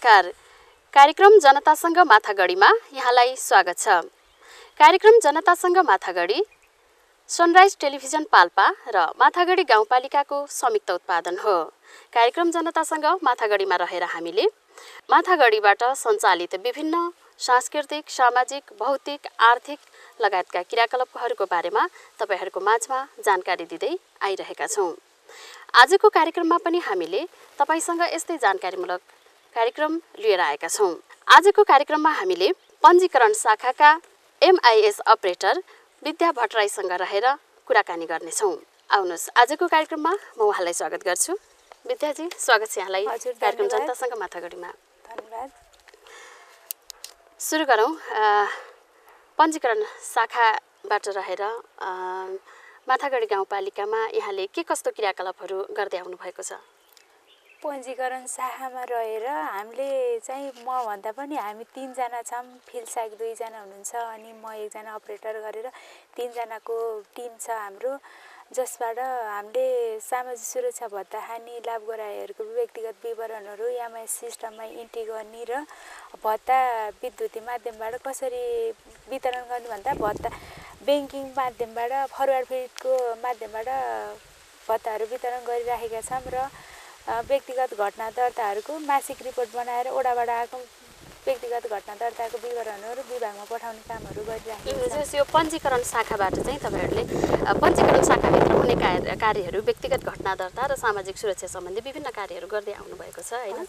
नमस्कार। कार्यक्रम जनतासँग माथागढीमा यहाँलाई स्वागत छ। कार्यक्रम जनतासँग माथागढी सनराइज टेलिभिजन पाल्पा र माथागढी गाउँपालिकाको संयुक्त उत्पादन हो। कार्यक्रम जनतासँग माथागढीमा रहेर हामीले माथागढीबाट सञ्चालित विभिन्न सांस्कृतिक, सामाजिक, भौतिक, आर्थिक लगायतका क्रियाकलापहरूको बारेमा तपाईहरूको माझमा जानकारी दिँदै आइरहेका छौँ। आजको कार्यक्रममा पनि हामीले तपाईसँग यस्तै जानकारीमूलक कार्यक्रम लिएर आएका छौँ। आजको कार्यक्रममा हामीले पञ्जीकरण शाखाका MIS अपरेटर विद्या भट्टराईसँग रहेर कुराकानी गर्नेछौँ। आउनुहोस्, आजको कार्यक्रममा म उहाँलाई स्वागत गर्छु। विद्याजी, स्वागत छ यहाँलाई कार्यक्रम जनतासँग माथागढीमा। धन्यवाद। सुरु गरौँ। पञ्जीकरण शाखाबाट रहेर माथागढी गाउँपालिकामा यहाँले के कस्तो क्रियाकलापहरू गर्दै आउनु भएको छ? पञ्जीकरण शाखामा रहेर हामीले चाहिँ मभन्दा पनि हामी 3 जना छौँ। फिल्ड सहायक 2 जना हुनुहुन्छ अनि म 1 जना अपरेटर गरेर 3 जनाको टिम छ हाम्रो, जसबाट हामीले सामाजिक सुरक्षा भत्ता खाने लाभग्राहीहरूको व्यक्तिगत विवरणहरू MIS सिस्टममा इन्ट्री गर्ने र भत्ता विद्युतीय माध्यमबाट कसरी वितरण गर्ने भन्दा भत्ता ब्याङ्किङ माध्यमबाट फरवार्ड फिडको माध्यमबाट भत्ताहरू वितरण गरिराखेका छौँ र व्यक्तिगत घटना दर्ताहरूको मासिक रिपोर्ट बनाएर ओडाबाट आएको व्यक्तिगत घटना दर्ताको विवरणहरू विभागमा पठाउने कामहरू गरिराखेका छौँ। यो पञ्जीकरण शाखाबाट चाहिँ तपाईहरूले पञ्जीकरण शाखाभित्र हुने कार्यहरू व्यक्तिगत घटना दर्ता र सामाजिक सुरक्षा सम्बन्धी विभिन्न कार्यहरू गर्दै आउनुभएको छ हैन?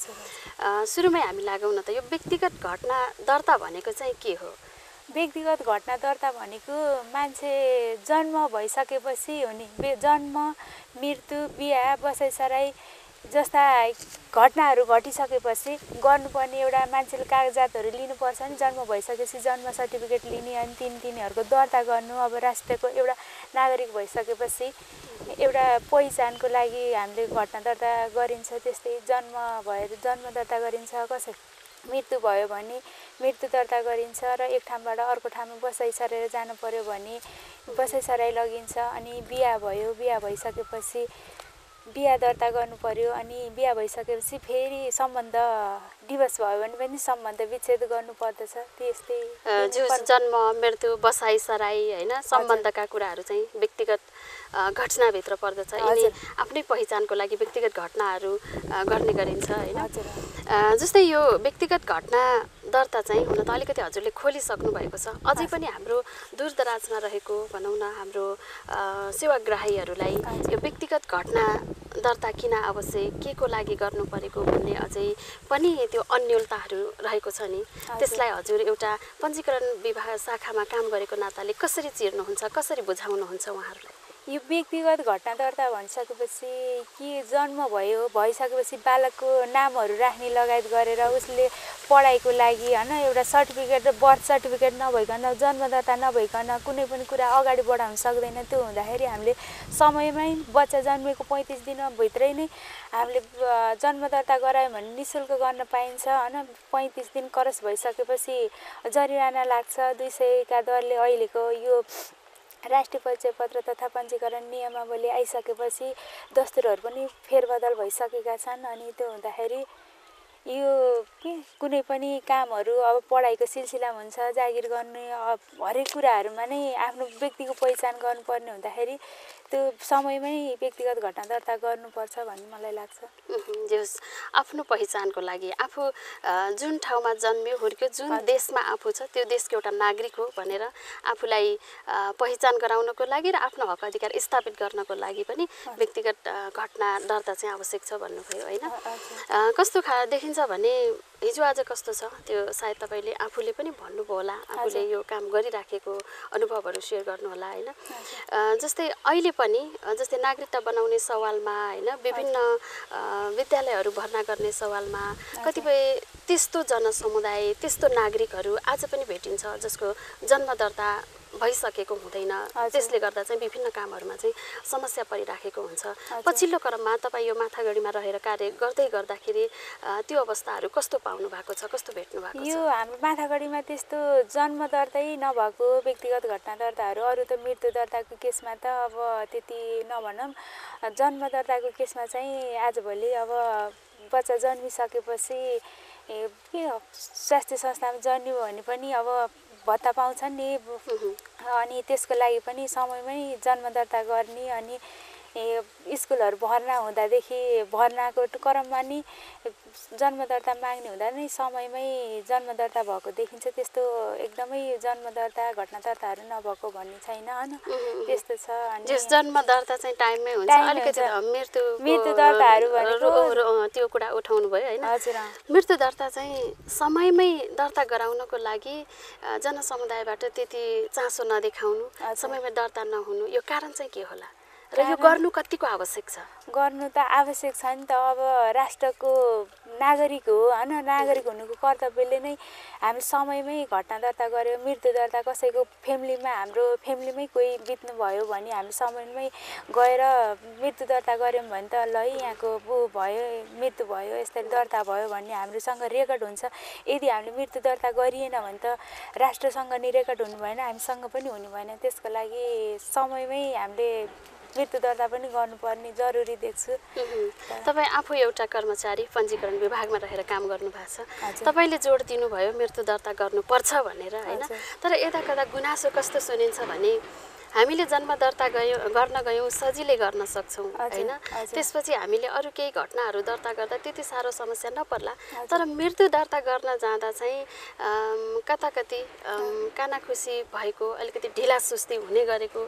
सुरुमै हामी लागौँ न त, यो व्यक्तिगत घटना दर्ता भनेको चाहिँ के हो? व्यक्तिगत घटना दर्ता भनेको मान्छे जन्म भइसकेपछि हुने जन्म, मृत्यु, बिहा, बसाइसराई जस्ता घटनाहरू घटिसकेपछि गर्नुपर्ने एउटा मान्छेले कागजातहरू लिनुपर्छ नि। जन्म भइसकेपछि जन्म सर्टिफिकेट लिने अनि तिनीहरूको दर्ता गर्नु। अब राष्ट्रको एउटा नागरिक भइसकेपछि एउटा पहिचानको लागि हामीले घटना दर्ता गरिन्छ। त्यस्तै जन्म भएर जन्म दर्ता गरिन्छ। कसै मृत्यु भयो भने मृत्यु दर्ता गरिन्छ र एक ठाउँबाट अर्को ठाउँमा बसाइसराएर जानु पर्यो भने बसाइसराई लगिन्छ। अनि बिहा भयो, बिहा भइसकेपछि बिहा दर्ता गर्नु पर्यो। अनि बिहा भइसकेपछि फेरि सम्बन्ध डिभोर्स भयो भने पनि सम्बन्ध विच्छेद गर्नु पर्दछ। त्यस्तै जन्म, मृत्यु, बसाइसराई हैन, सम्बन्धका कुराहरू चाहिँ व्यक्तिगत घटनाभित्र पर्दछ। यिनी आफ्नै पहिचानको लागि व्यक्तिगत घटनाहरू गर्ने गरिन्छ हैन? जस्तै यो व्यक्तिगत घटना दर्ता चाहिँ हुन त अलिकति हजुरले खोलिसक्नु भएको छ। अझै पनि हाम्रो दूरदराजमा रहेको भनौँ न हाम्रो सेवाग्राहीहरूलाई यो व्यक्तिगत घटना दर्ता किन आवश्यक, के को लागि गर्नु परेको भन्ने अझै पनि त्यो अन्योलताहरू रहेको छ नि। त्यसलाई हजुर एउटा पञ्जीकरण विभाग शाखामा काम गरेको नाताले कसरी चिर्नुहुन्छ, कसरी बुझाउनुहुन्छ उहाँहरूलाई? यो व्यक्तिगत घटना दर्ता भनिसकेपछि कि जन्म भइसकेपछि बालकको नामहरू राख्ने लगायत गरेर उसले पढाइको लागि हैन एउटा सर्टिफिकेट, बर्थ सर्टिफिकेट नभइकन, जन्म दर्ता नभइकन कुनै पनि कुरा अगाडि बढाउन सक्दैन। त्यो हुँदाखेरि हामीले समयमै बच्चा जन्मेको 35 दिनभित्रै नै हामीले जन्म दर्ता गरायौँ भने निःशुल्क गर्न पाइन्छ हैन। 35 दिन क्रस भइसकेपछि जरिवाना लाग्छ 200 का दरले। अहिलेको यो राष्ट्रिय परिचय पत्र तथा पञ्जीकरण नियमावली आइसकेपछि दस्तुरहरू पनि फेरबदल भइसकेका छन्। अनि त्यो हुँदाखेरि यो कुनै पनि कामहरू अब पढाइको सिलसिलामा हुन्छ, जागिर गर्ने हरेक कुराहरूमा नै आफ्नो व्यक्तिको पहिचान गर्नुपर्ने हुँदाखेरि त्यो समयमै व्यक्तिगत घटना दर्ता गर्नुपर्छ भन्ने मलाई लाग्छ। जस आफ्नो पहिचानको लागि आफू जुन ठाउँमा जन्मियो, हुर्क्यो, जुन देशमा आफू छ त्यो देशको एउटा नागरिक हो भनेर आफूलाई पहिचान गराउनको लागि र आफ्नो हक अधिकार स्थापित गर्नको लागि पनि व्यक्तिगत घटना दर्ता चाहिँ आवश्यक छ भन्नुभयो हैन? कस्तो देखिन्छ भने हिजो आज कस्तो छ त्यो सायद तपाईँले आफूले पनि भन्नुभयो होला, आफूले यो काम गरिराखेको अनुभवहरू सेयर गर्नु होला हैन? जस्तै अहिले पनि जस्तै नागरिकता बनाउने सवालमा हैन, विभिन्न विद्यालयहरू भर्ना गर्ने सवालमा कतिपय त्यस्तो जनसमुदाय, त्यस्तो नागरिकहरू आज पनि भेटिन्छ जसको जन्म दर्ता भइसकेको हुँदैन। त्यसले गर्दा चाहिँ विभिन्न कामहरूमा चाहिँ समस्या परिराखेको हुन्छ। पछिल्लो क्रममा तपाईँ यो माथागढीमा रहेर कार्य गर्दै गर्दाखेरि त्यो अवस्थाहरू कस्तो पाउनु भएको छ, कस्तो भेट्नु भएको छ? यो हाम्रो माथागढीमा त्यस्तो जन्म दर्तै नभएको व्यक्तिगत घटना दर्ताहरू, अरू त मृत्यु दर्ताको केसमा त अब त्यति नभनौँ, जन्म दर्ताको केसमा चाहिँ आजभोलि अब बच्चा जन्मिसकेपछि के स्वास्थ्य संस्थामा जन्मियो भने पनि अब भत्ता पाउँछन् नि अनि त्यसको लागि पनि समयमै जन्म दर्ता गर्ने अनि स्कुलहरू भर्ना हुँदादेखि भर्नाको क्रममा नि जन्म दर्ता माग्ने हुँदा नै समयमै जन्म दर्ता भएको देखिन्छ त्यस्तो एकदमै जन्म दर्ता घटना दर्ताहरू नभएको भन्ने छैन हैन त्यस्तो छ अनि जस जन्म दर्ता चाहिँ टाइममै हुन्छ अलिकति मृत्यु दर्ताहरू भनेको त्यो कुरा उठाउनु भयो हैन हजुर मृत्यु दर्ता चाहिँ समयमै दर्ता गराउनको लागि जनसमुदायबाट त्यति चासो नदेखाउनु समयमै दर्ता नहुनु यो कारण चाहिँ के होला र यो गर्नु कतिको आवश्यक छ गर्नु त आवश्यक छ नि त अब राष्ट्रको नागरिक हो हैन नागरिक हुनुको कर्तव्यले नै हामी समयमै घटना दर्ता गर्यो मृत्यु दर्ता कसैको फ्यामिलीमा हाम्रो फ्यामिलीमै कोही बित्नु भयो भने हामी समयमै गएर मृत्यु दर्ता गर्यौं भने त ल यहाँको बु भयो मृत्यु भयो यसरी दर्ता भयो भन्ने हामीसँग रेकर्ड हुन्छ यदि हामीले मृत्यु दर्ता गरिएन भने त राष्ट्रसँग नि रेकर्ड हुनु भएन हामीसँग पनि हुनु भएन त्यसको लागि समयमै हामीले मृत्यु दर्ता पनि गर्नुपर्ने जरुरी देख्छु तपाई आफू एउटा कर्मचारी पञ्जीकरण विभागमा रहेर काम गर्नु भएको छ तपाईले जोड दिनुभयो मृत्यु दर्ता गर्नुपर्छ भनेर हैन तर यता कता गुनासो कस्तो सुनिन्छ भने हामीले जन्म दर्ता गर्न गयौं सजिलै गर्न सक्छौं हैन त्यसपछि हामीले अरु केही घटनाहरू दर्ता गर्दा त्यति सारो समस्या नपर्ला तर मृत्यु दर्ता गर्न जाँदा चाहिँ कताकति कानाखुसी भएको अलिकति ढिला सुस्ती हुने गरेको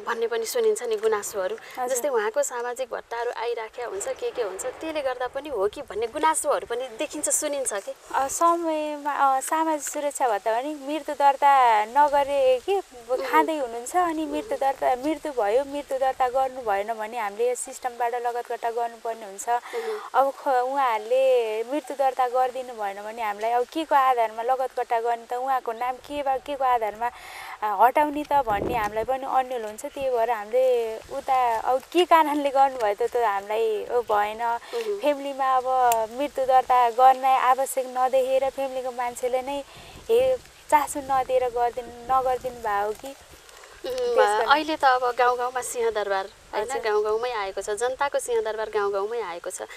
भन्ने पनि सुनिन्छ नि गुनासोहरू जस्तै उहाँको सामाजिक भत्ताहरू आइराख्या हुन्छ के हुन्छ त्यसले गर्दा पनि हो कि भन्ने गुनासोहरू पनि देखिन्छ सुनिन्छ के समयमा सामाजिक सुरक्षा भत्ता पनि मृत्यु दर्ता नगरे के खाँदै हुनुहुन्छ अनि मृत्यु भयो मृत्यु दर्ता गर्नु भएन भने हामीले सिस्टमबाट लगतकट्टा गर्नुपर्ने हुन्छ अब उहाँहरूले मृत्यु दर्ता गरिदिनु भएन भने हामीलाई अब के को आधारमा लगतकट्टा गर्ने त उहाँको नाम के को आधारमा हटाउने त भन्ने हामीलाई पनि अन्यल हुन्छ त्यही भएर हामीले उता अब के कारणले गर्नुभयो त हामीलाई भएन फ्यामिलीमा अब मृत्यु दर्ता गर्न आवश्यक नदेखेर फ्यामिलीको मान्छेले नै चासो नदिएर नगर्दिनु भयो कि अहिले त अब गाउँमा सिंहदरबार हैन गाउँमै आएको छ जनताको सिंहदरबार गाउँमै आएको छ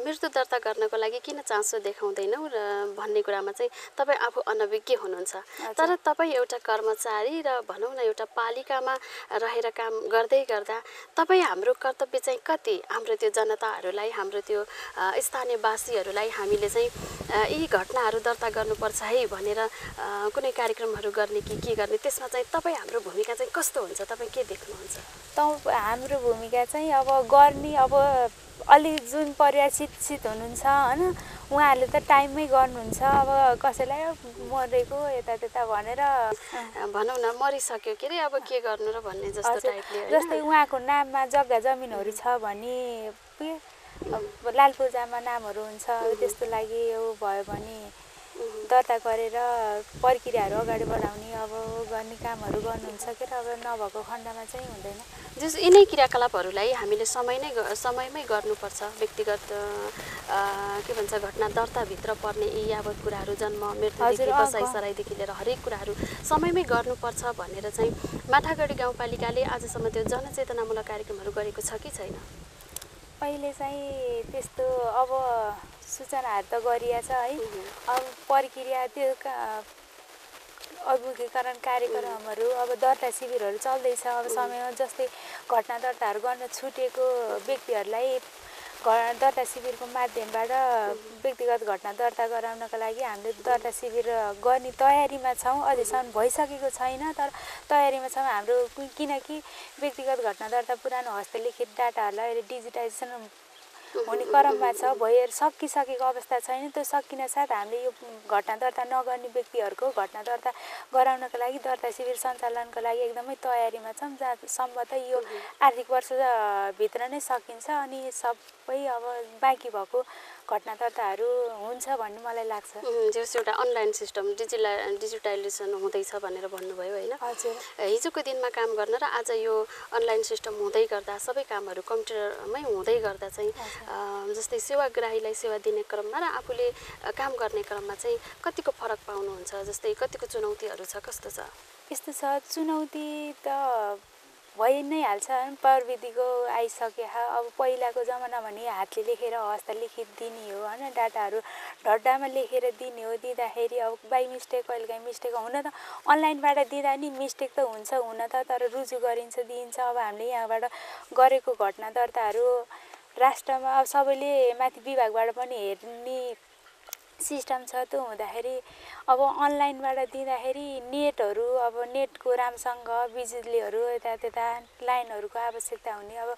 मृत्यु दर्ता गर्नको लागि किन चासो देखाउँदैनौ र भन्ने कुरामा चाहिँ तपाई आफू अनभिज्ञ हुनुहुन्छ तर तपाई एउटा कर्मचारी र भनौं न एउटा पालिकामा रहेर काम गर्दै गर्दा तपाई हाम्रो कर्तव्य चाहिँ कति हाम्रो त्यो जनताहरूलाई हाम्रो त्यो स्थानीयवासीहरूलाई हामीले चाहिँ यी घटनाहरू दर्ता गर्नुपर्छ है भनेर कुनै कार्यक्रमहरू गर्ने के गर्ने त्यसमा चाहिँ तपाई हाम्रो भूमिका चाहिँ कस्तो हुन्छ तपाई के देख्नुहुन्छ हाम्रो भूमिका चाहिँ अब गर्ने अब अलि जुन परिवार शिक्षित हुनुहुन्छ हैन उहाँहरूले त टाइममै गर्नुहुन्छ अब कसैलाई मरेको यता त्यता भनेर भनौं न मरिसक्यो के रे अब के गर्नु र भन्ने जस्तो टाइपले जस्तै उहाँको नाममा जग्गा जमिनहरू छ भने लाल पूर्जामा नामहरू हुन्छ त्यस्तो लागि यो भयो भने दर्ता गरेर प्रक्रियाहरू अगाडि बढाउने अब गर्ने कामहरू गर्नुहुन्छ के अब नभएको खण्डमा चाहिँ हुँदैन जस यिनै क्रियाकलापहरूलाई हामीले समयमै गर्नुपर्छ व्यक्तिगत के भन्छ घटना दर्ताभित्र पर्ने यी यावत कुराहरू जन्म मृत्युदेखि बसाइ सराइदेखि लिएर हरेक कुराहरू समयमै गर्नुपर्छ भनेर चाहिँ माठागढी गाउँपालिकाले आजसम्म त्यो जनचेतनामूलक कार्यक्रमहरू गरेको छ कि छैन अहिले चाहिँ त्यस्तो अब सूचनाहरू त गरिएको छ है अब प्रक्रिया त्यो अभिमुखीकरण कार्यक्रमहरू अब दर्ता शिविरहरू चल्दैछ अब समयमा जस्तै घटना दर्ताहरू गर्न छुटेको व्यक्तिहरूलाई दर्ता शिविरको माध्यमबाट व्यक्तिगत घटना दर्ता गराउनका लागि हामीले दर्ता शिविर गर्ने तयारीमा छौं अझैसम्म भइसकेको छैन तर तयारीमा छौं हाम्रो किनकि व्यक्तिगत घटना दर्ता पुरानो हस्तलिखित डाटाहरूलाई डिजिटाइजेसन हुने क्रममा छ भएर सकिसकेको अवस्था छैन त्यो सकिन साथ हामीले यो घटना दर्ता नगर्ने व्यक्तिहरूको घटना दर्ता गराउनको लागि दर्ता शिविर सञ्चालनको लागि एकदमै तयारीमा छौं जहाँसम्म त यो आर्थिक वर्ष भित्र नै सकिन्छ अनि सबै अब बाँकी भएको घटना दर्ताहरू हुन्छ भन्ने मलाई लाग्छ जस एउटा अनलाइन सिस्टम डिजिटलाइजेसन हुँदैछ भनेर भन्नुभयो हैन हजुर हिजोको दिनमा काम गर्न र आज यो अनलाइन सिस्टम हुँदै गर्दा सबै कामहरू कम्प्युटरमै हुँदै गर्दा चाहिँ जस्तै सेवाग्राहीलाई सेवा दिने क्रममा र आफूले काम गर्ने क्रममा चाहिँ कतिको फरक पाउनुहुन्छ जस्तै कतिको चुनौतीहरू छ कस्तो छ यस्तो छ चुनौती त भइ नै हाल्छ प्रविधिको आइसके अब पहिलाको जमाना भने हातले लेखेर हस्तलिखित दिने हो होइन डाटाहरू ढड्डामा लेखेर दिने हो दिँदाखेरि अब बाई मिस्टेक कहिलेकाहीँ मिस्टेक हुन त अनलाइनबाट दिँदा नि मिस्टेक त हुन्छ हुन त तर रुजु गरिन्छ दिइन्छ अब हामीले यहाँबाट गरेको घटना दर्ताहरू राष्ट्रमा अब सबैले माथि विभागबाट पनि हेर्ने सिस्टम छ त्यो हुँदाखेरि अब अनलाइनबाट दिँदाखेरि नेटहरू अब नेटको राम्रोसँग बिजुलीहरू यता लाइनहरूको आवश्यकता हुने अब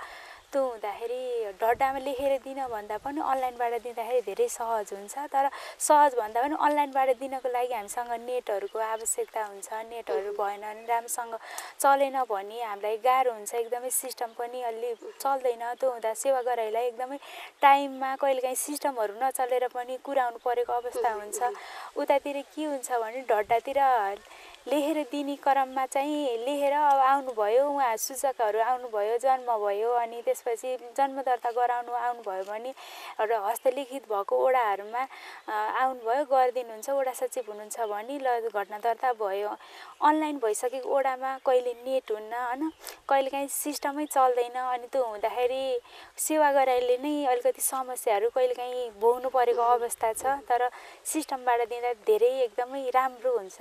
त्यो हुँदाखेरि ढड्डामा लेखेर दिन भन्दा पनि अनलाइनबाट दिँदाखेरि धेरै सहज हुन्छ तर सहज भन्दा पनि अनलाइनबाट दिनको लागि हामीसँग नेटहरूको आवश्यकता हुन्छ नेटहरू भएन भने राम्रोसँग चलेन भने हामीलाई गाह्रो हुन्छ एकदमै सिस्टम पनि अलि चल्दैन त्यो हुँदा सेवा गराइलाई एकदमै टाइममा कहिलेकाहीँ सिस्टमहरू नचलेर पनि कुराउनु परेको अवस्था हुन्छ उतातिर के हुन्छ भने ढड्डातिर लेखेर दिने क्रममा चाहिँ लेखेर अब आउनुभयो उहाँ सूचकहरू आउनुभयो जन्म भयो अनि त्यसपछि जन्म दर्ता गराउनु आउनुभयो भने र हस्तलिखित भएको ओडाहरूमा आउनुभयो गरिदिनुहुन्छ ओडा सचिव हुनुहुन्छ भने ल घटना दर्ता भयो अनलाइन भइसकेको ओडामा कहिले नेट हुन्न होइन कहिलेकाहीँ सिस्टमै चल्दैन अनि त्यो हुँदाखेरि सेवा गराइले नै अलिकति समस्याहरू कहिलेकाहीँ भोग्नु परेको अवस्था छ तर सिस्टमबाट दिँदा धेरै एकदमै राम्रो हुन्छ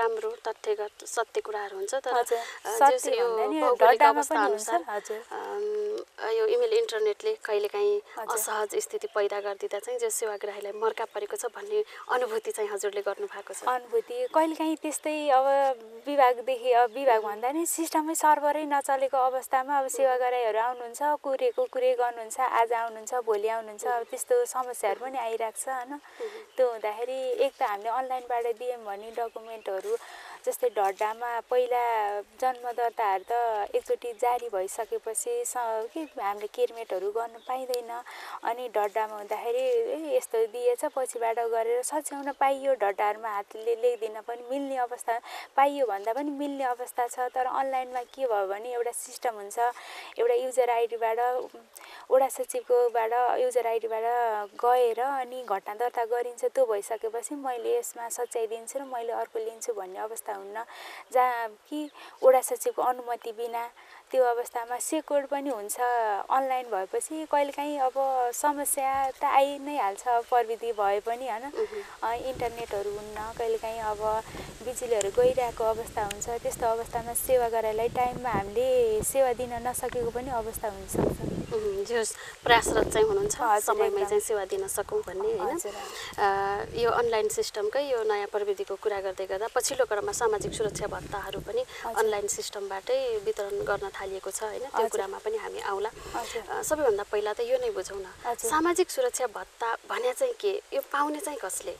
राम्रो तथ्यगत सत्य कुराहरू हुन्छ तर सत्य भौगोलिक अवस्था अनुसार यो इमेल इन्टरनेटले कहिलेकाहीँ असहज स्थिति पैदा गरिदिँदा चाहिँ जो सेवाग्राहीलाई मर्का परेको छ भन्ने अनुभूति चाहिँ हजुरले गर्नु भएको छ अनुभूति कहिलेकाहीँ त्यस्तै अब विभागदेखि अब विभाग भन्दा नि सिस्टमै सर्भरै नचलेको अवस्थामा अब सेवाग्राहीहरू आउनुहुन्छ कुरे गर्नुहुन्छ आज आउनुहुन्छ भोलि आउनुहुन्छ अब त्यस्तो समस्याहरू पनि आइरहेको छ होइन त्यो हुँदाखेरि एक त हामीले अनलाइनबाट दियौँ भने डकुमेन्टहरू जस्तै ढड्डामा पहिला जन्म दर्ताहरू त एकचोटि जारी भइसकेपछि के हामीले केरमेटहरू गर्न पाइँदैन अनि ढड्डामा हुँदाखेरि यस्तो दिएछ पछिबाट गरेर सच्याउन पाइयो ढड्डाहरूमा हातले लेख्दिन पनि मिल्ने अवस्था पाइयो भन्दा पनि मिल्ने अवस्था छ तर अनलाइनमा के भयो भने एउटा सिस्टम हुन्छ एउटा युजर आइडीबाट वडा सचिवकोबाट युजर आइडीबाट गएर अनि घटना दर्ता गरिन्छ त्यो भइसकेपछि मैले यसमा सच्याइदिन्छु र मैले अर्को लिन्छु भन्ने अवस्था हुन्न जहाँ कि वडा सचिवको अनुमति बिना त्यो अवस्थामा सेक्युर पनि हुन्छ अनलाइन भएपछि कहिलेकाहीँ अब समस्या त आइ नै हाल्छ प्रविधि भए पनि होइन इन्टरनेटहरू हुन्न कहिलेकाहीँ अब बिजुलीहरू गइरहेको अवस्था हुन्छ त्यस्तो अवस्थामा सेवा गराइलाई टाइममा हामीले सेवा दिन नसकेको पनि अवस्था हुनसक्छ जो प्रयासरत चाहिँ हुनुहुन्छ समयमै चाहिँ सेवा दिन सकौँ भन्ने होइन यो अनलाइन सिस्टमकै यो नयाँ प्रविधिको कुरा गर्दै गर्दा पछिल्लो क्रममा सामाजिक सुरक्षा भत्ताहरू पनि अनलाइन सिस्टमबाटै वितरण गर्न थालिएको छ होइन त्यो कुरामा पनि हामी आउला सबैभन्दा पहिला त यो नै बुझौँ न सामाजिक सुरक्षा भत्ता भने चाहिँ के यो पाउने चाहिँ कसले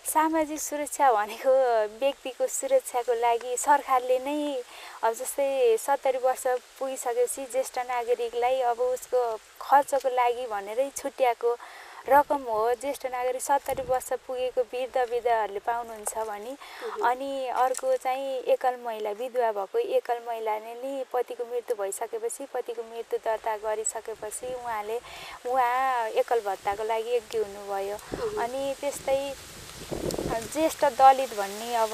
सामाजिक सुरक्षा भनेको व्यक्तिको सुरक्षाको लागि सरकारले नै अब जस्तै 70 वर्ष पुगिसकेपछि ज्येष्ठ नागरिकलाई अब उसको खर्चको लागि भनेरै छुट्याएको रकम हो ज्येष्ठ नागरिक 70 वर्ष पुगेको वृद्धहरूले पाउनुहुन्छ भने अनि अर्को चाहिँ एकल महिला विधवा भएको एकल महिलाले नि पतिको मृत्यु भइसकेपछि पतिको मृत्यु दर्ता गरिसकेपछि उहाँ एकल भत्ताको लागि योग्य हुनुभयो अनि त्यस्तै ज्येष्ठ दलित भन्ने अब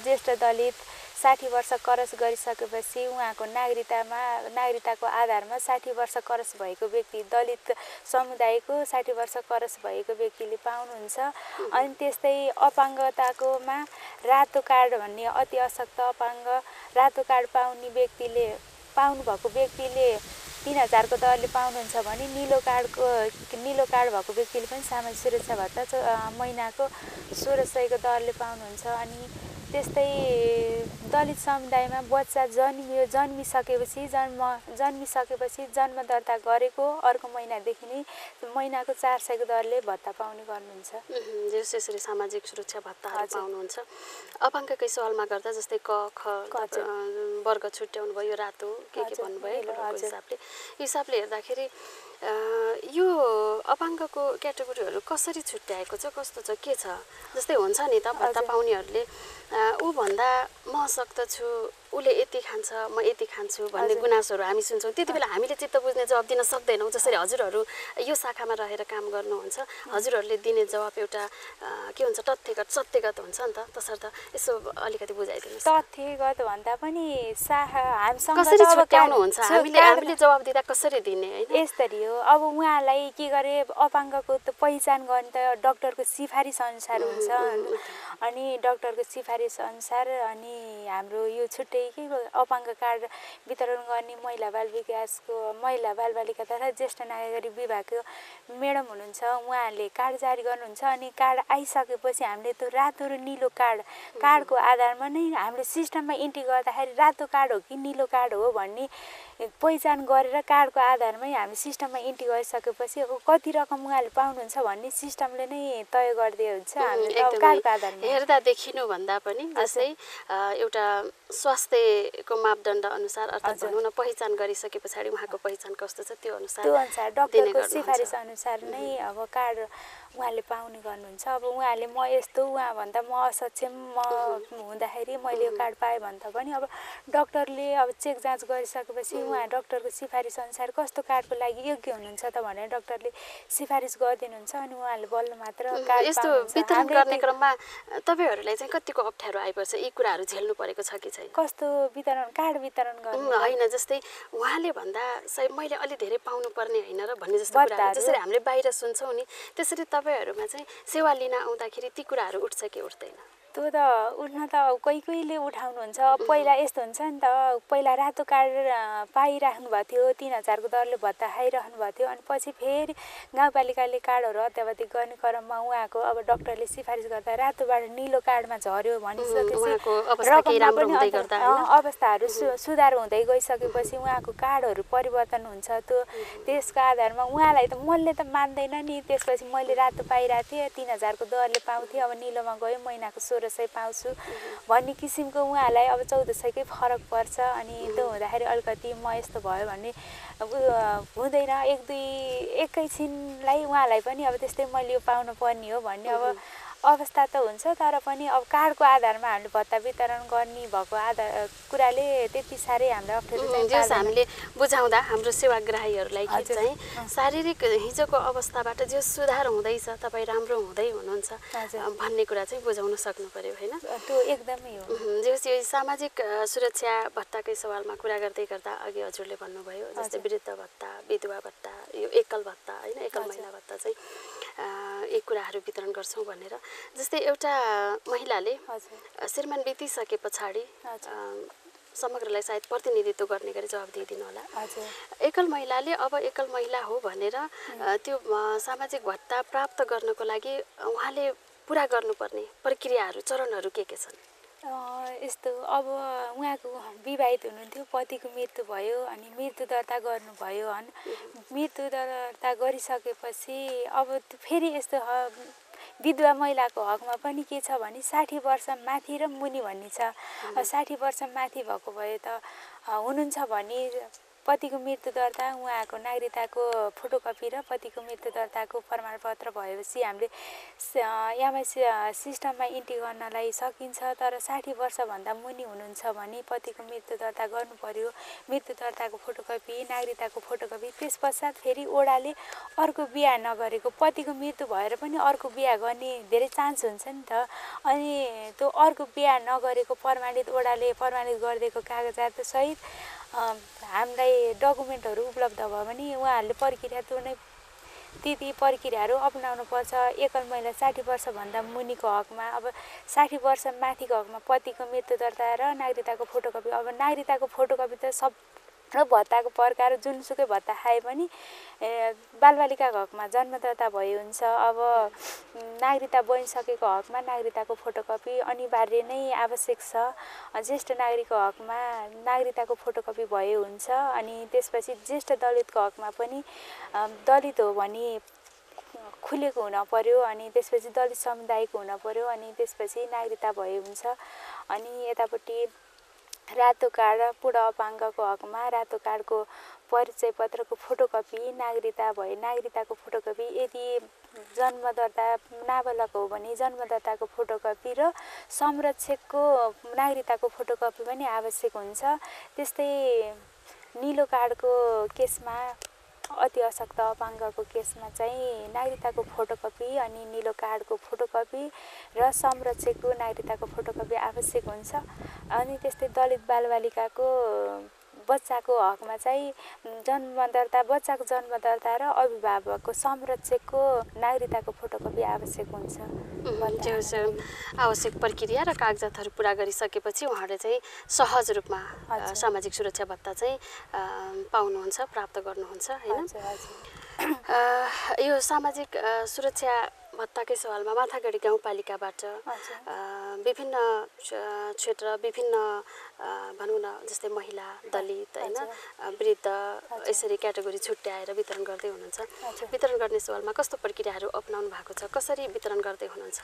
ज्येष्ठ दलित 60 वर्ष क्रस गरिसकेपछि उहाँको नागरिकताको आधारमा 60 वर्ष क्रस भएको व्यक्ति दलित समुदायको 60 वर्ष क्रस भएको व्यक्तिले पाउनुहुन्छ अनि त्यस्तै अपाङ्गताकोमा रातो कार्ड भन्ने अति अशक्त अपाङ्ग रातो कार्ड पाउने व्यक्तिले पाउनु भएको व्यक्तिले 3000 को दरले पाउनुहुन्छ भने नीलो कार्ड भएको व्यक्तिले पनि सामाजिक सुरक्षा भत्ता महिनाको 1600 को दरले पाउनुहुन्छ अनि त्यस्तै दलित समुदायमा बच्चा जन्मिसकेपछि जन्म दर्ता गरेको अर्को महिनादेखि नै महिनाको 400 को दरले भत्ता पाउने गर्नुहुन्छ यसरी सामाजिक सुरक्षा भत्ताहरू पाउनुहुन्छ अपाङ्गकै सवालमा गर्दा जस्तै क ख वर्ग छुट्याउनु भयो रातो के भन्नुभयो हिसाबले हेर्दाखेरि यो अपाङ्गको क्याटेगोरीहरू कसरी छुट्याएको छ कस्तो छ के छ जस्तै हुन्छ नि त भत्ता पाउनेहरूले ऊ भन्दा म सशक्त छु उसले यति खान्छ म यति खान्छु भन्ने गुनासोहरू हामी सुन्छौँ, त्यति बेला हामीले चित्त बुझ्ने जवाब दिन सक्दैनौँ। जसरी हजुरहरू यो शाखामा रहेर काम गर्नुहुन्छ, हजुरहरूले दिने जवाब एउटा के हुन्छ, तथ्यगत सत्यगत हुन्छ नि त। तसर्थ यसो अलिकति बुझाइदिनुहोस्। तथ्यगत भन्दा पनि हामीसँग कसरी छुट्याउनुहुन्छ, हामीले जवाब दिँदा कसरी दिने हैन? यसरी हो, अब उहाँलाई के गरे अपाङ्गको त पहिचान गर्ने त डाक्टरको सिफारिस अनुसार हुन्छ। अनि डाक्टरको सिफारिस अनुसार अनि हाम्रो यो छुट्टै के अपाङ्ग कार्ड वितरण गर्ने महिला बालबालिका तथा ज्येष्ठ नागरिक विभागको म्याडम हुनुहुन्छ, उहाँहरूले कार्ड जारी गर्नुहुन्छ। अनि कार्ड आइसकेपछि हामीले त्यो रातो र निलो कार्डको आधारमा नै हामीले सिस्टममा इन्ट्री गर्दाखेरि रातो कार्ड हो कि निलो कार्ड हो भन्ने पहिचान गरेर कार्डको आधारमै हामी सिस्टममा इन्ट्री गरिसकेपछि कति रकम उहाँले पाउनुहुन्छ भन्ने सिस्टमले नै तय गरिदिए हुन्छ। हामीले कार्डको आधारमा हेर्दा देखिनुभन्दा पनि जस्तै एउटा स्वास्थ्यको मापदण्ड अनुसार अर्थात् भनौँ न पहिचान गरिसके पछाडि उहाँको पहिचान कस्तो छ त्यो अनुसार डाक्टरको सिफारिस अनुसार नै अब कार्ड उहाँले पाउने गर्नुहुन्छ। अब उहाँले म यस्तो उहाँभन्दा म असक्षम हुँदाखेरि मैले यो कार्ड पाएँ भन्दा पनि अब डाक्टरले अब चेक जाँच गरिसकेपछि उहाँ डाक्टरको सिफारिस अनुसार कस्तो कार्डको लागि योग्य हुनुहुन्छ त भनेर डाक्टरले सिफारिस गरिदिनुहुन्छ। अनि उहाँले बल्ल मात्र कार्ड यस्तो वितरण गर्ने क्रममा तपाईँहरूलाई चाहिँ कतिको अप्ठ्यारो आइपर्छ? यी कुराहरू झेल्नु परेको छ कि छैन? कस्तो वितरण कार्ड वितरण गर्नु होइन, जस्तै उहाँले भन्दा सायद मैले अलि धेरै पाउनुपर्ने होइन र भन्ने जस्तो कुराहरू जसरी हामीले बाहिर सुन्छौँ नि, त्यसरी तपाईँहरूमा चाहिँ सेवा लिन आउँदाखेरि ती कुराहरू उठ्छ कि उठ्दैन? त्यो त उठ्न त कोहीले उठाउनुहुन्छ। पहिला यस्तो हुन्छ नि त, पहिला रातो कार्ड पाइराख्नु भएको थियो, 3000को दरले भत्ता खाइरहनु भएको थियो। अनि पछि फेरि गाउँपालिकाले कार्डहरू अत्यावधिक गर्ने क्रममा उहाँको अब डाक्टरले सिफारिस गर्दा रातोबाट निलो कार्डमा झर्यो भनिसकेपछि अवस्थाहरू सुधार हुँदै गइसकेपछि उहाँको कार्डहरू परिवर्तन हुन्छ। त्यसको आधारमा उहाँलाई त मनले त मान्दैन नि। त्यसपछि मैले रातो पाइरहेको थिएँ, 3000को दरले पाउँथेँ, अब निलोमा गयो महिनाको 1600 पाउँछु भन्ने किसिमको उहाँलाई अब 1400कै फरक पर्छ। अनि त्यो हुँदाखेरि अलिकति म यस्तो भयो भन्ने हुँदैन। एकैछिनलाई उहाँलाई पनि अब त्यस्तै मैले यो पाउनु पर्ने हो भन्ने अब अवस्था त हुन्छ। तर पनि अब कार्डको आधारमा हामीले भत्ता वितरण गर्ने भएको कुराले त्यति साह्रै हामीलाई अप्ठ्यारो चाहिँ हामीले बुझाउँदा हाम्रो सेवाग्राहीहरूलाई कि चाहिँ शारीरिक हिजोको अवस्थाबाट जो सुधार हुँदैछ, तपाईँ राम्रो हुँदै हुनुहुन्छ भन्ने कुरा चाहिँ बुझाउन सक्नु पर्यो होइन? त्यो एकदमै हो। यो सामाजिक सुरक्षा भत्ताकै सवालमा कुरा गर्दै गर्दा अघि हजुरले भन्नुभयो जस्तै वृद्ध भत्ता, विधवा भत्ता, यो एकल भत्ता होइन, एकल महिला भत्ता चाहिँ यी कुराहरू वितरण गर्छौँ भनेर। जस्तै एउटा महिलाले श्रीमान बितिसके पछाडि समग्रलाई सायद प्रतिनिधित्व गर्ने गरी जवाब दिइदिनु होला। एकल महिलाले अब एकल महिला हो भनेर त्यो सामाजिक भत्ता प्राप्त गर्नको लागि उहाँले पुरा गर्नुपर्ने प्रक्रियाहरू, चरणहरू के छन्? यस्तो अब उहाँको विवाहित हुनुहुन्थ्यो, पतिको मृत्यु भयो, अनि मृत्यु दर्ता गर्नुभयो। अनि मृत्यु दर्ता गरिसकेपछि अब फेरि यस्तो विधवा महिलाको हकमा पनि के छ भने 60 वर्ष माथि र मुनि भन्ने छ। 60 वर्ष माथि भएको भए त हुनुहुन्छ भने पतिको मृत्यु दर्ता, उहाँको नागरिकताको फोटोकपी र पतिको मृत्यु दर्ताको प्रमाणपत्र भएपछि हामीले एमआइसी सिस्टममा इन्ट्री गर्नलाई सकिन्छ। तर 60 वर्षभन्दा मुनि हुनुहुन्छ भने पतिको मृत्यु दर्ता गर्नु पर्यो, मृत्यु दर्ताको फोटोकपी, नागरिकताको फोटोकपी। त्यस पश्चात फेरि ओडाले अर्को बिहा नगरेको, पतिको मृत्यु भएर पनि अर्को बिहा गर्ने धेरै चान्स हुन्छ नि त। अनि त्यो अर्को बिहा नगरेको प्रमाणित ओडाले प्रमाणित गरिदिएको कागजात सहित हामीलाई डकुमेन्टहरू उपलब्ध भयो भने उहाँहरूले प्रक्रिया ती प्रक्रियाहरू अपनाउनु पर्छ। एकल महिला 60 वर्षभन्दा मुनिको हकमा, अब 60 वर्ष माथिको हकमा पतिको मृत्यु दर्ता र नागरिकताको फोटोकपी। अब नागरिकताको फोटोकपी त सब र भत्ताको प्रकार जुनसुकै भत्ता खाए पनि बालबालिकाको हकमा जन्मदाता भए हुन्छ। अब नागरिकता बनिसकेको हकमा नागरिकताको फोटोकपी अनिवार्य नै आवश्यक छ। ज्येष्ठ नागरिकको हकमा नागरिकताको फोटोकपी भए हुन्छ। अनि त्यसपछि ज्येष्ठ दलितको हकमा पनि दलित हो भने खुलेको हुन पर्यो। अनि त्यसपछि दलित समुदायको हुन पर्यो। अनि त्यसपछि नागरिकता भए हुन्छ। अनि यतापट्टि रातो कार्ड पूर्ण अपाङ्गको हकमा रातो कार्डको परिचय पत्रको फोटोकपी, नागरिकता भए नागरिकताको फोटोकपी, यदि जन्म दर्ता नाबालक हो भने जन्म दर्ताको फोटोकपी र संरक्षकको नागरिकताको फोटोकपी पनि आवश्यक हुन्छ। त्यस्तै नीलो कार्डको केसमा अति अशक्त अपाङ्गको केसमा चाहिँ नागरिकताको फोटोकपी अनि नीलो कार्डको फोटोकपी र संरक्षकको नागरिकताको फोटोकपी आवश्यक हुन्छ। अनि त्यस्तै दलित बालबालिकाको बच्चाको हकमा चाहिँ बच्चाको जन्म दर्ता र अभिभावकको संरक्षकको नागरिकताको फोटोकपी आवश्यक हुन्छ। आवश्यक प्रक्रिया र कागजातहरू पुरा गरिसकेपछि उहाँहरूले चाहिँ सहज रूपमा सामाजिक सुरक्षा भत्ता चाहिँ पाउनुहुन्छ, प्राप्त गर्नुहुन्छ हैन। यो सामाजिक सुरक्षा भत्ताकै सवालमा माथागढी गाउँपालिकाबाट विभिन्न क्षेत्र विभिन्न भनौँ न जस्तै महिला, दलित हैन, वृद्ध यसरी क्याटेगोरी छुट्याएर वितरण गर्दै हुनुहुन्छ। वितरण गर्ने सवालमा कस्तो प्रक्रियाहरू अपनाउनु भएको छ, कसरी वितरण गर्दै हुनुहुन्छ?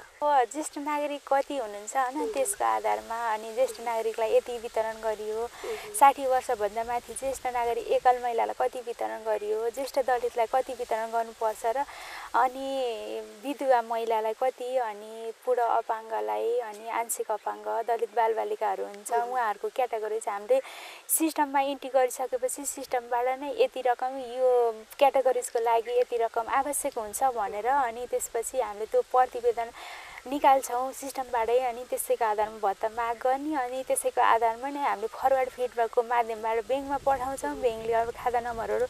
ज्येष्ठ नागरिक कति हुनुहुन्छ होइन त्यसको आधारमा अनि ज्येष्ठ नागरिकलाई यति वितरण गरियो, 60 वर्षभन्दा माथि ज्येष्ठ नागरिक एकल महिलालाई कति वितरण गरियो, ज्येष्ठ दलितलाई कति वितरण गर्नुपर्छ र अनि विधवा महिलालाई कति, अनि पूर्ण अपाङ्गलाई अनि आंशिक अपाङ्ग दलित बालबालिकाहरू हुन्छ उहाँहरूको क्याटेगोरी चाहिँ हामीले सिस्टममा इन्ट्री गरिसकेपछि सिस्टमबाट नै यति रकम यो क्याटेगोरिजको लागि यति रकम आवश्यक हुन्छ भनेर अनि त्यसपछि हामीले त्यो प्रतिवेदन निकाल्छौँ सिस्टमबाटै अनि त्यसैको आधारमा भत्ता माग गर्ने अनि त्यसैको आधारमा नै हामीले फरवर्ड फिडब्याकको माध्यमबाट ब्याङ्कमा पठाउँछौँ। ब्याङ्कले अब खाता नम्बरहरू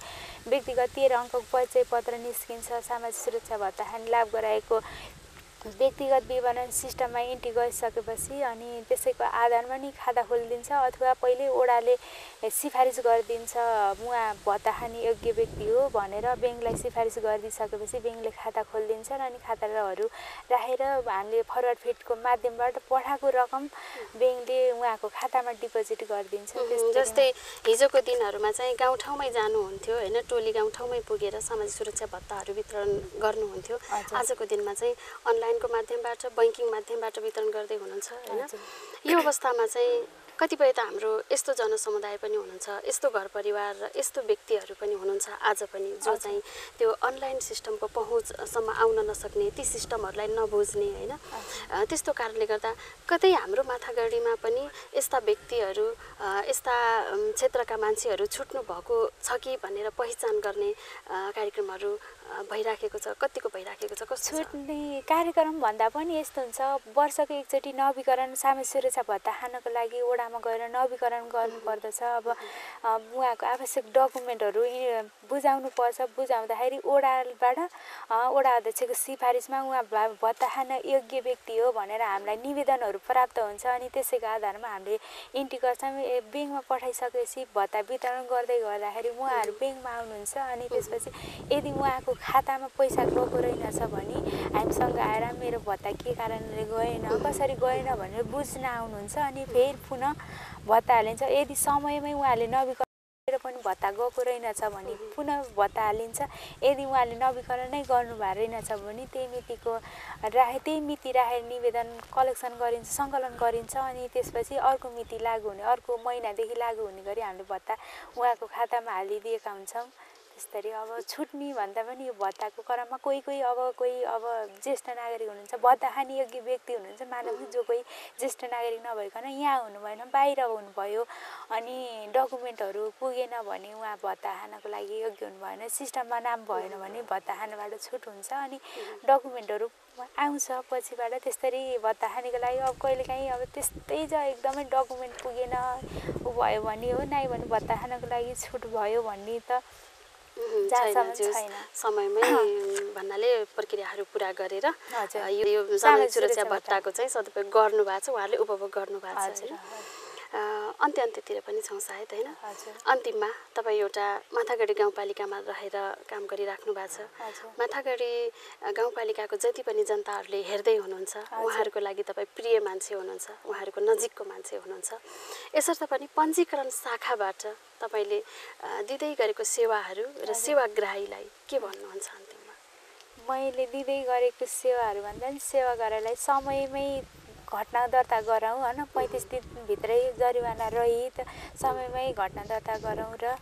व्यक्तिगत 13 अङ्कको परिचय पत्र निस्किन्छ। सामाजिक सुरक्षा भत्ता खाने लाभ गराएको व्यक्तिगत विवरण सिस्टममा इन्ट्री गरिसकेपछि अनि त्यसैको आधारमा नि खाता खोलिदिन्छ अथवा पहिले ओडाले सिफारिस गरिदिन्छ उहाँ भत्ता खाने योग्य व्यक्ति हो भनेर ब्याङ्कलाई सिफारिस गरिदिसकेपछि ब्याङ्कले खाता खोलिदिन्छन् अनि खाताहरू राखेर हामीले फरवर्ड फिडको माध्यमबाट पठाएको रकम ब्याङ्कले उहाँको खातामा डिपोजिट गरिदिन्छ। जस्तै हिजोको दिनहरूमा चाहिँ गाउँठाउँमै जानुहुन्थ्यो होइन, टोली गाउँठाउँमै पुगेर सामाजिक सुरक्षा भत्ताहरू वितरण गर्नुहुन्थ्यो। आजको दिनमा चाहिँ अनलाइनको माध्यमबाट बैंकिङ माध्यमबाट वितरण गर्दै हुनुहुन्छ हैन। यो अवस्थामा चाहिँ कतिपय त हाम्रो यस्तो जनसमुदाय पनि हुनुहुन्छ, यस्तो घर परिवार र यस्तो व्यक्तिहरू पनि हुनुहुन्छ आज पनि जो चाहिँ त्यो अनलाइन सिस्टमको पहुँचसम्म आउन नसक्ने, ती सिस्टमहरूलाई नबुझ्ने हैन। त्यस्तो कारणले गर्दा कतै हाम्रो माथागढीमा पनि यस्ता व्यक्तिहरू यस्ता क्षेत्रका मान्छेहरू छुट्नु भएको छ कि भनेर पहिचान गर्ने कार्यक्रमहरू भइराखेको छ, कतिको भइराखेको छ, कस्तो छुट्ने कार्यक्रम भन्दा पनि यस्तो हुन्छ वर्षको एकचोटि नवीकरण सामाजिक सुरक्षा भत्ता खानको लागि ओडामा गएर नवीकरण गर्नुपर्दछ। अब उहाँको आवश्यक डकुमेन्टहरू बुझाउनु पर्छ। बुझाउँदाखेरि ओडाबाट ओडा अध्यक्षको सिफारिसमा उहाँ भत्ता खान योग्य व्यक्ति हो भनेर हामीलाई निवेदनहरू प्राप्त हुन्छ अनि त्यसैको आधारमा हामीले इन्ट्री गर्छौँ। ब्याङ्कमा पठाइसकेपछि भत्ता वितरण गर्दै गर्दाखेरि उहाँहरू ब्याङ्कमा आउनुहुन्छ अनि त्यसपछि यदि उहाँको खातामा पैसा गएको रहेनछ भने हामीसँग आएर मेरो भत्ता के कारणले गएन, कसरी गएन भनेर बुझ्न आउनुहुन्छ अनि फेरि पुनः भत्ता हालिन्छ। यदि समयमै उहाँले नवीकरण पनि भत्ता गएको रहेनछ भने पुनः भत्ता हालिन्छ। यदि उहाँले नवीकरण नै गर्नुभएको रहेनछ भने त्यही मिति राखेर निवेदन कलेक्सन गरिन्छ, सङ्कलन गरिन्छ अनि त्यसपछि अर्को मिति लागू हुने, अर्को महिनादेखि लागू हुने गरी हामीले भत्ता उहाँको खातामा हालिदिएका हुन्छौँ। त्यसरी अब छुट्ने भन्दा पनि यो भत्ताको क्रममा कोही अब ज्येष्ठ नागरिक हुनुहुन्छ, भत्ता खाने योग्य व्यक्ति हुनुहुन्छ, मानव जो कोही ज्येष्ठ नागरिक नभइकन यहाँ हुनु भएन, बाहिर हुनुभयो अनि डकुमेन्टहरू पुगेन भने उहाँ भत्ता खानको लागि योग्य हुनु भएन, सिस्टममा नाम भएन भने भत्ता खानबाट छुट हुन्छ अनि डकुमेन्टहरू आउँछ पछिबाट। त्यसरी भत्ता खानेको लागि अब कहिलेकाहीँ अब त्यस्तै एकदमै डकुमेन्ट पुगेन भयो भने हो, नाइ भने भत्ता खानको लागि छुट भयो भन्ने त छैन। समयमै भन्नाले प्रक्रियाहरू पुरा गरेर यो सामाजिक सुरक्षा भत्ताको चाहिँ सदुपयोग गर्नुभएको छ, उहाँहरूले उपभोग गर्नुभएको छ हैन। अन्त्यतिर पनि छौँ सायद हैन। अन्तिममा तपाईँ एउटा माथागढी गाउँपालिकामा रहेर काम गरिराख्नु भएको छ। माथागढी गाउँपालिकाको जति पनि जनताहरूले हेर्दै हुनुहुन्छ उहाँहरूको लागि तपाईँ प्रिय मान्छे हुनुहुन्छ, उहाँहरूको नजिकको मान्छे हुनुहुन्छ। यसर्थ पनि पञ्जीकरण शाखाबाट तपाईँले दिँदै गरेको सेवाहरू र सेवाग्राहीलाई के भन्नुहुन्छ अन्तिममा? मैले दिँदै गरेको सेवाहरू भन्दा नि सेवा गरेरलाई समयमै घटना दर्ता गरौँ होइन 35 दिनभित्रै जरिवाना रहित समयमै घटना दर्ता गरौँ र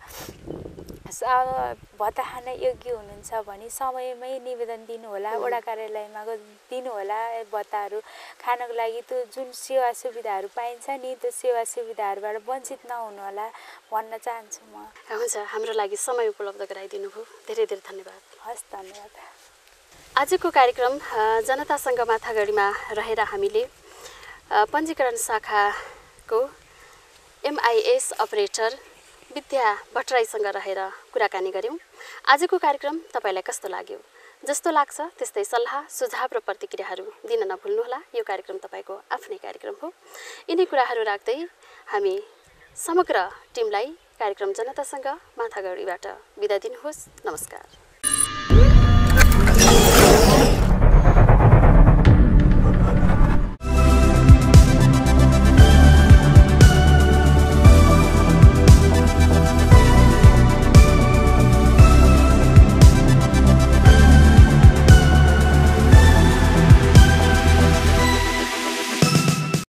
भत्ता खान योग्य हुनुहुन्छ भने समयमै निवेदन दिनुहोला वडा कार्यालयमा दिनुहोला भत्ताहरू खानको लागि त्यो जुन सेवा सुविधाहरू पाइन्छ नि त्यो सेवा सुविधाहरूबाट वञ्चित नहुनुहोला भन्न चाहन्छु म। हुन्छ, हाम्रो लागि समय उपलब्ध गराइदिनु भयो, धेरै धेरै धन्यवाद। हस्, धन्यवाद। आजको कार्यक्रम जनतासँग माथागढीमा रहेर हामीले पञ्जीकरण शाखाको MIS अपरेटर विद्या भट्टराईसँग रहेर कुराकानी गऱ्यौँ। आजको कार्यक्रम तपाईँलाई कस्तो लाग्यो? जस्तो लाग्छ त्यस्तै सल्लाह सुझाव र प्रतिक्रियाहरू दिन नभुल्नुहोला। यो कार्यक्रम तपाईँको आफ्नै कार्यक्रम हो। यिनै कुराहरू राख्दै हामी समग्र टिमलाई कार्यक्रम जनतासँग माथागढीबाट बिदा दिनुहोस्। नमस्कार।